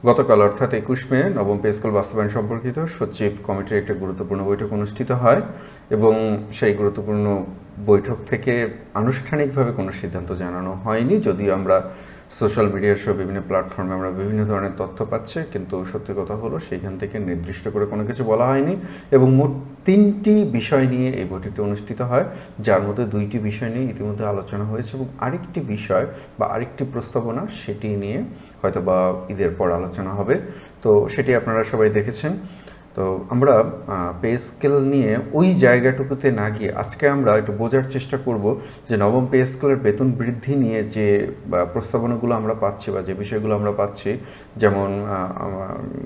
গতকাল অর্থাৎ 21 মে নবম পে স্কেল বাস্তবায়ন সম্পর্কিত সচিব কমিটির একটি গুরুত্বপূর্ণ বৈঠক অনুষ্ঠিত হয় এবং সেই গুরুত্বপূর্ণ বৈঠক থেকে আনুষ্ঠানিকভাবে কোনো সিদ্ধান্ত জানানো হয়নি, যদিও আমরা সোশ্যাল মিডিয়া সহ বিভিন্ন প্ল্যাটফর্মে আমরা বিভিন্ন ধরনের তথ্য পাচ্ছি, কিন্তু সত্যি কথা হলো সেইখান থেকে নির্দিষ্ট করে কোনো কিছু বলা হয়নি এবং মোট 3টি বিষয় নিয়ে এই বৈঠকটি অনুষ্ঠিত হয়, যার মধ্যে 2টি বিষয় নিয়ে ইতিমধ্যে আলোচনা হয়েছে এবং আরেকটি বিষয় বা আরেকটি প্রস্তাবনা সেটি নিয়ে হয়তো বা ঈদের পর আলোচনা হবে। তো সেটি আপনারা সবাই দেখেছেন। তো আমরা পে স্কেল নিয়ে ওই জায়গাটুকুতে না গিয়ে আজকে আমরা একটু বোঝার চেষ্টা করব যে নবম পে স্কেলের বেতন বৃদ্ধি নিয়ে যে প্রস্তাবনাগুলো আমরা পাচ্ছি বা যে বিষয়গুলো আমরা পাচ্ছি, যেমন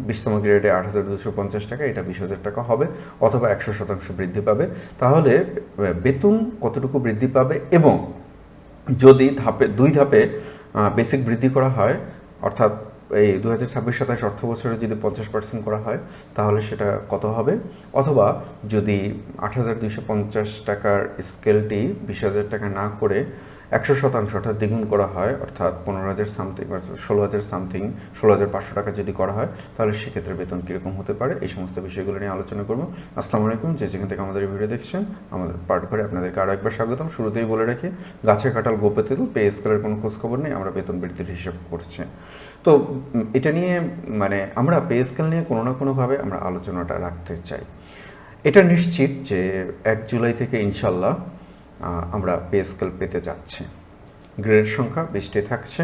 20তম গ্রেডে 8,250 টাকা, এটা 20,000 টাকা হবে অথবা 100% বৃদ্ধি পাবে। তাহলে বেতন কতটুকু বৃদ্ধি পাবে এবং যদি দুই ধাপে বেসিক বৃদ্ধি করা হয়, অর্থাৎ এই 2026-27 অর্থ বছরে যদি 50% করা হয় তাহলে সেটা কত হবে, অথবা যদি 8,250 টাকার স্কেলটি 20,000 টাকা না করে 100% অর্থাৎ দ্বিগুণ করা হয়, অর্থাৎ 15,000 সামথিং, 16,000 সামথিং, 16,500 টাকা যদি করা হয় তাহলে সেক্ষেত্রে বেতন কীরকম হতে পারে, এই সমস্ত বিষয়গুলো নিয়ে আলোচনা করব। আসসালামু আলাইকুম, যেখান থেকে আমাদের এই ভিডিও দেখছেন আমাদের পার্ট করে আপনাদেরকে আরও একবার স্বাগতম। শুরুতেই বলে রাখি, গাছে কাঁঠাল গোপে তেল, পে স্কেলের কোনো খোঁজখবর নেই, আমরা বেতন বৃদ্ধির হিসাব করছি। তো এটা নিয়ে আমরা পে স্কেল নিয়ে কোনো না কোনোভাবে আমরা আলোচনাটা রাখতে চাই। এটা নিশ্চিত যে 1 জুলাই থেকে ইনশাল্লাহ আমরা পে স্কেল পেতে যাচ্ছি। গ্রেড সংখ্যা 20টি থাকছে,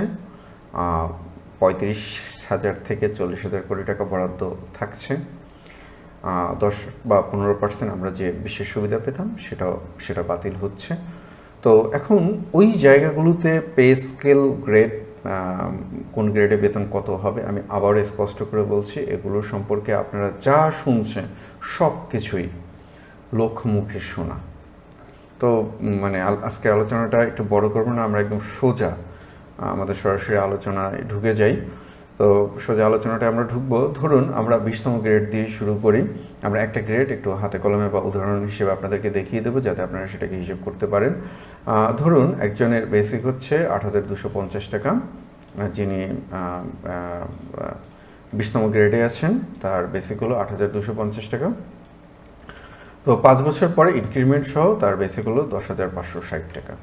35,000 থেকে 40,000 কোটি টাকা বরাদ্দ থাকছে, 10 বা 15% আমরা যে বিশেষ সুবিধা পেতাম সেটা বাতিল হচ্ছে। তো এখন ওই জায়গাগুলোতে পে স্কেল গ্রেড, কোন গ্রেডে বেতন কত হবে, আমি আবার স্পষ্ট করে বলছি, এগুলো সম্পর্কে আপনারা যা শুনছেন সব কিছুই লোকমুখে শোনা। তো আজকে আলোচনাটা একটু বড় করবো না, আমরা একদম সোজা আমাদের সরাসরি আলোচনায় ঢুকে যাই। তো সোজা আলোচনাটা আমরা ঢুকবো। ধরুন আমরা 20তম গ্রেড দিয়ে শুরু করি। আমরা একটা গ্রেড একটু হাতে কলমে বা উদাহরণ হিসেবে আপনাদেরকে দেখিয়ে দেবো যাতে আপনারা সেটাকে হিসেব করতে পারেন। ধরুন একজনের বেসিক হচ্ছে 8,250 টাকা, যিনি 20তম গ্রেডে আছেন, তার বেসিক হলো 8,250 টাকা। তো 5 বছর পরে ইনক্রিমেন্ট সহ তার বেসিক হলো 10,560 টাকা।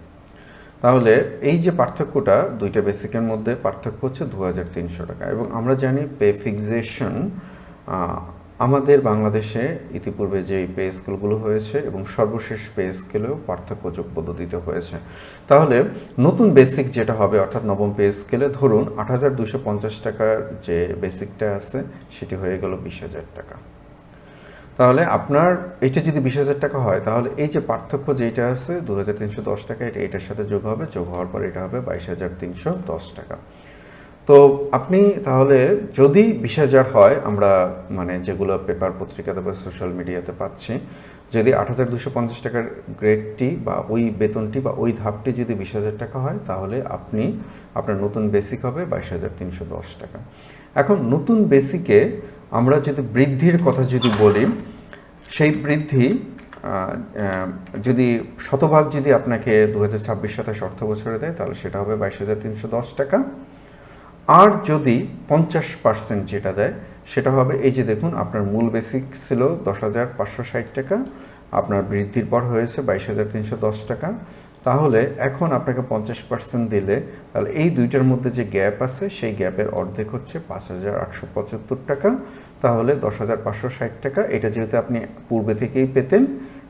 তাহলে এই যে পার্থক্যটা, দুইটা বেসিকের মধ্যে পার্থক্য হচ্ছে 2,300 টাকা। এবং আমরা জানি পে ফিক্সেশন আমাদের বাংলাদেশে ইতিপূর্বে যে পে স্কেলগুলো হয়েছে এবং সর্বশেষ পে স্কেলেও পার্থক্যযোগ পদ্ধতিতে হয়েছে। তাহলে নতুন বেসিক যেটা হবে, অর্থাৎ নবম পে স্কেলে ধরুন 8,250 টাকার যে বেসিকটা আছে সেটি হয়ে গেল 20,000 টাকা। তাহলে আপনার এটা যদি 20,000 টাকা হয় তাহলে এই যে পার্থক্য যেটা আছে 2,310 টাকা, এটার সাথে যোগ হবে, যোগ হওয়ার পর এটা হবে 22,310 টাকা। তো আপনি তাহলে যদি 20,000 হয়, আমরা যেগুলো পেপার পত্রিকাতে বা সোশ্যাল মিডিয়াতে পাচ্ছি, যদি 8,250 টাকার গ্রেডটি বা ওই বেতনটি বা ওই ধাপটি যদি 20,000 টাকা হয় তাহলে আপনার নতুন বেসিক হবে 22,310 টাকা। এখন নতুন বেসিকে আমরা যদি বৃদ্ধির কথা যদি বলি, সেই বৃদ্ধি যদি শতভাগ যদি আপনাকে 2026-27 অর্থ বছরে দেয় তাহলে সেটা হবে 22,310 টাকা। আর যদি 50% যেটা দেয় সেটা হবে, এই যে দেখুন আপনার মূল বেসিক ছিল 10,560 টাকা, আপনার বৃদ্ধির পর হয়েছে 22,310 টাকা। তাহলে এখন আপনাকে 50% দিলে তাহলে এই দুইটার মধ্যে যে গ্যাপ আছে সেই গ্যাপের অর্ধেক হচ্ছে 5,875 টাকা। তাহলে 10,560 টাকা, এটা যেহেতু আপনি পূর্বে থেকেই পেতেন,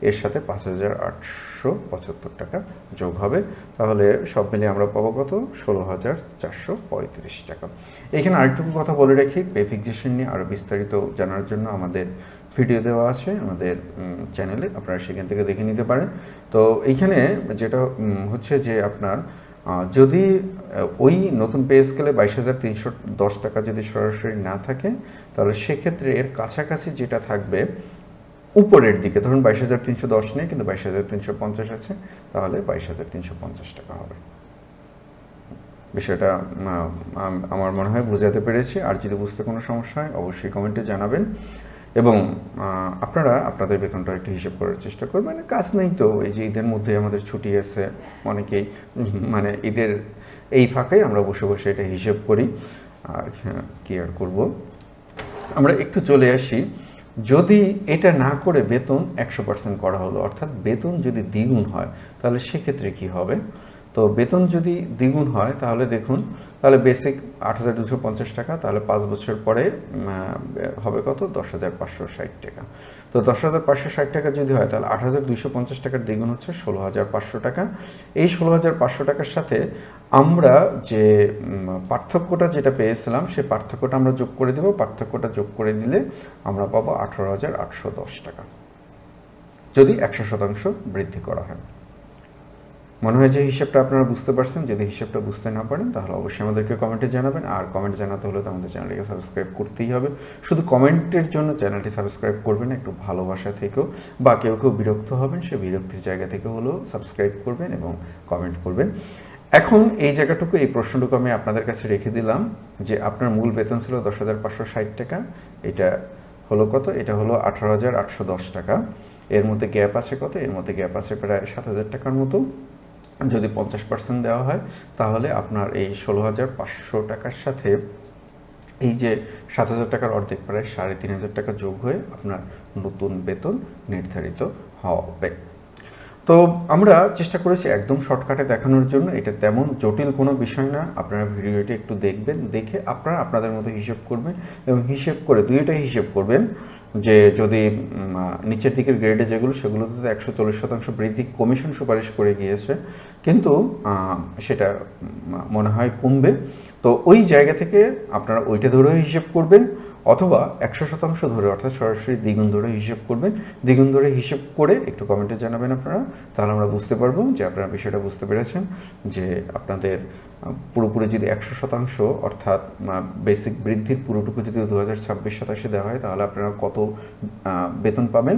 এর সাথে 5,875 টাকা যোগ হবে। তাহলে সব মিলিয়ে আমরা পাবো কত, 16,435 টাকা। এখানে আরেকটুকু কথা বলে রাখি, পে ফিক্সেশন নিয়ে আরও বিস্তারিত জানার জন্য আমাদের ভিডিও দেওয়া আছে আমাদের চ্যানেলে, আপনারা সেখান থেকে দেখে নিতে পারেন। তো এইখানে যেটা হচ্ছে যে আপনার যদি ওই নতুন পে স্কেলে 22,310 টাকা যদি সরাসরি না থাকে তাহলে সেক্ষেত্রে এর কাছাকাছি যেটা থাকবে উপরের দিকে, ধরুন 22,310 নেই কিন্তু 22,350 আছে, তাহলে 22,350 টাকা হবে। বিষয়টা আমার মনে হয় বোঝাতে পেরেছি। আর যদি বুঝতে কোনো সমস্যা হয় অবশ্যই কমেন্টে জানাবেন এবং আপনারা আপনাদের বেতনটা একটু হিসেব করার চেষ্টা করবেন। কাজ নেই তো, এই যে ঈদের মধ্যে আমাদের ছুটি আছে, অনেকেই ঈদের এই ফাঁকে আমরা বসে বসে এটা হিসেব করি। আর কি আর করবো, আমরা একটু চলে আসি। যদি এটা না করে বেতন 100% করা হলো, অর্থাৎ বেতন যদি দ্বিগুণ হয় তাহলে সেক্ষেত্রে কি হবে? তো বেতন যদি দ্বিগুণ হয় তাহলে দেখুন, তাহলে বেসিক 8,250 টাকা, তাহলে 5 বছর পরে হবে কত? 10,560 টাকা। তো 10,560 টাকা যদি হয় তাহলে 8,250 টাকার দ্বিগুণ হচ্ছে 16,500 টাকা। এই 16,500 টাকার সাথে আমরা যে পার্থক্যটা যেটা পেয়েছিলাম সেই পার্থক্যটা আমরা যোগ করে দেব। পার্থক্যটা যোগ করে দিলে আমরা পাবো 18,810 টাকা, যদি 100% বৃদ্ধি করা হয়। মনে হয় যে হিসাবটা আপনারা বুঝতে পারছেন। যদি হিসাবটা বুঝতে না পারেন তাহলে অবশ্যই আমাদেরকে কমেন্টে জানাবেন। আর কমেন্ট জানাতে হলে তো আমাদের চ্যানেলটিকে সাবস্ক্রাইব করতেই হবে। শুধু কমেন্টের জন্য চ্যানেলটি সাবস্ক্রাইব করবেন, একটু ভালোবাসা থেকেও, বা কেউ কেউ বিরক্ত হবেন, সে বিরক্তির জায়গা থেকে হলেও সাবস্ক্রাইব করবেন এবং কমেন্ট করবেন। এখন এই জায়গাটুকু, এই প্রশ্নটুকু আমি আপনাদের কাছে রেখে দিলাম যে আপনার মূল বেতন ছিল 10,560 টাকা, এটা হলো কত? এটা হলো 18,810 টাকা। এর মধ্যে গ্যাপ আছে কত? এর মধ্যে গ্যাপ আছে প্রায় 7,000 টাকার মতো। যদি 50% দেওয়া হয় তাহলে আপনার এই 16,500 টাকার সাথে এই যে 7,000 টাকার অর্ধেক, প্রায় 3,500 টাকা যোগ হয়ে আপনার নতুন বেতন নির্ধারিত হবে। তো আমরা চেষ্টা করেছি একদম শর্টকাটে দেখানোর জন্য। এটা তেমন জটিল কোনো বিষয় না। আপনারা ভিডিওটি একটু দেখবেন, দেখে আপনারা আপনাদের মতো হিসেব করবেন এবং হিসেব করে দুইটাই হিসেব করবেন যে যদি নিচের দিকের গ্রেডে যেগুলো, সেগুলোতে তো 140% বৃদ্ধি কমিশন সুপারিশ করে গিয়েছে, কিন্তু সেটা মনে হয় কমবে। তো ওই জায়গা থেকে আপনারা ওইটা ধরেও হিসেব করবেন, অথবা 100% ধরে, অর্থাৎ সরাসরি দ্বিগুণ ধরে হিসেব করবেন। দ্বিগুণ ধরে হিসেব করে একটু কমেন্টে জানাবেন আপনারা, তাহলে আমরা বুঝতে পারবো যে আপনারা বিষয়টা বুঝতে পেরেছেন। যে আপনাদের পুরোপুরি যদি 100% অর্থাৎ বেসিক বৃদ্ধির পুরোটুকু যদি 2026-27 দেওয়া হয় তাহলে আপনারা কত বেতন পাবেন,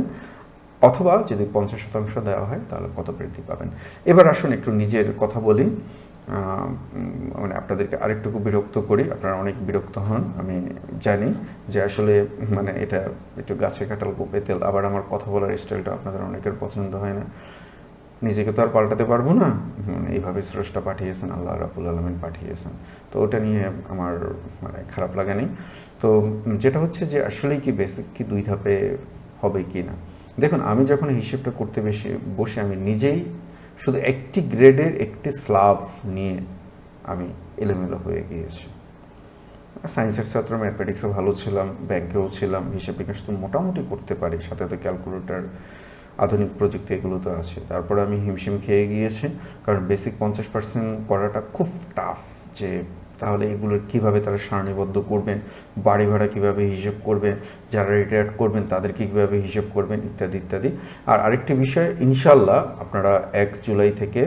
অথবা যদি 50% দেওয়া হয় তাহলে কত বৃদ্ধি পাবেন। এবার আসুন একটু নিজের কথা বলি, মানে আপনাদেরকে আরেকটুকু বিরক্ত করি। আপনারা অনেক বিরক্ত হন, আমি জানি যে আসলে মানে এটা একটু গাছে কাটাল গোপে তেল। আবার আমার কথা বলার স্টাইলটা আপনাদের অনেকের পছন্দ হয় না। নিজেকে তো আর পাল্টাতে পারবো না, এইভাবে স্রষ্টা পাঠিয়েছেন, আল্লাহ রাব্বুল আলামিন পাঠিয়েছেন। তো ওটা নিয়ে আমার মানে খারাপ লাগা নেই। তো যেটা হচ্ছে যে আসলেই কি বেসিক কি 2 ধাপে হবে কি না, দেখুন আমি যখন হিসেবটা করতে বসে আমি নিজেই শুধু একটি গ্রেডের একটি স্ল্যাব নিয়ে আমি এলোমেলো হয়ে গিয়েছি। সায়েন্সের ছাত্র, ম্যাথমেটিক্সে ভালো ছিলাম, ব্যাংকেও ছিলাম, হিসেব নিকেশ তো মোটামুটি করতে পারি, সাথে তো ক্যালকুলেটর, আধুনিক প্রযুক্তি এগুলো তো আছে। তারপরে আমি হিমশিম খেয়ে গিয়েছি, কারণ বেসিক 50% করাটা খুব টাফ। যে তাহলে এগুলো কীভাবে তারা সারণীবদ্ধ করবেন, বাড়ি ভাড়া কীভাবে হিসেব করবেন, যারা রিটায়ার করবেন তাদেরকে কীভাবে হিসেব করবেন, ইত্যাদি ইত্যাদি। আর আরেকটি বিষয়, ইনশাল্লাহ আপনারা 1 জুলাই থেকে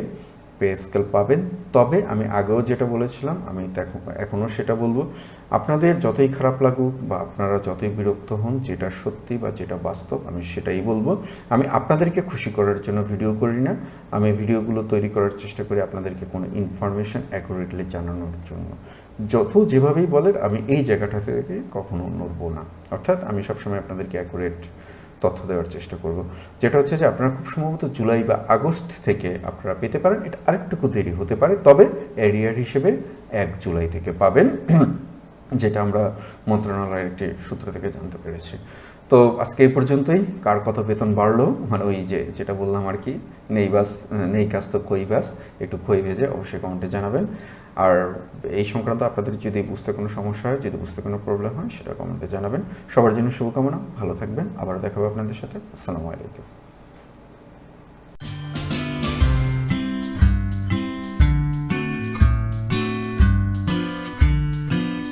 পে স্কেল পাবেন। তবে আমি আগেও যেটা বলেছিলাম, আমি এখনও সেটা বলবো, আপনাদের যতই খারাপ লাগুক বা আপনারা যতই বিরক্ত হন, যেটা সত্যি বা যেটা বাস্তব আমি সেটাই বলবো। আমি আপনাদেরকে খুশি করার জন্য ভিডিও করি না, আমি ভিডিওগুলো তৈরি করার চেষ্টা করি আপনাদেরকে কোনো ইনফরমেশন অ্যাকুরেটলি জানানোর জন্য। যত যেভাবেই বলেন আমি এই জায়গাটা থেকে কখনো নড়বো না, অর্থাৎ আমি সবসময় আপনাদেরকে অ্যাকুরেট তথ্য দেওয়ার চেষ্টা করব। যেটা হচ্ছে যে আপনারা খুব সম্ভবত জুলাই বা আগস্ট থেকে আপনারা পেতে পারেন, এটা আরেকটুকু দেরি হতে পারে, তবে এরিয়ার হিসেবে 1 জুলাই থেকে পাবেন, যেটা আমরা মন্ত্রণালয়ের একটি সূত্র থেকে জানতে পেরেছি। তো আজকে এই পর্যন্তই। কার কত বেতন বাড়লো, মানে ওই যেটা বললাম আর কি, নেই কাজ তো খই বাস, একটু খই ভেজে অবশ্যই কমেন্টে জানাবেন। আর এই সংক্রান্ত আপনাদের যদি বুঝতে কোনো সমস্যা হয়, যদি বুঝতে কোনো প্রবলেম হয়, সেটা কমেন্টে জানাবেন। সবার জন্য শুভকামনা, ভালো থাকবেন, আবার দেখা হবে আপনাদের সাথে। আসসালামু আলাইকুম।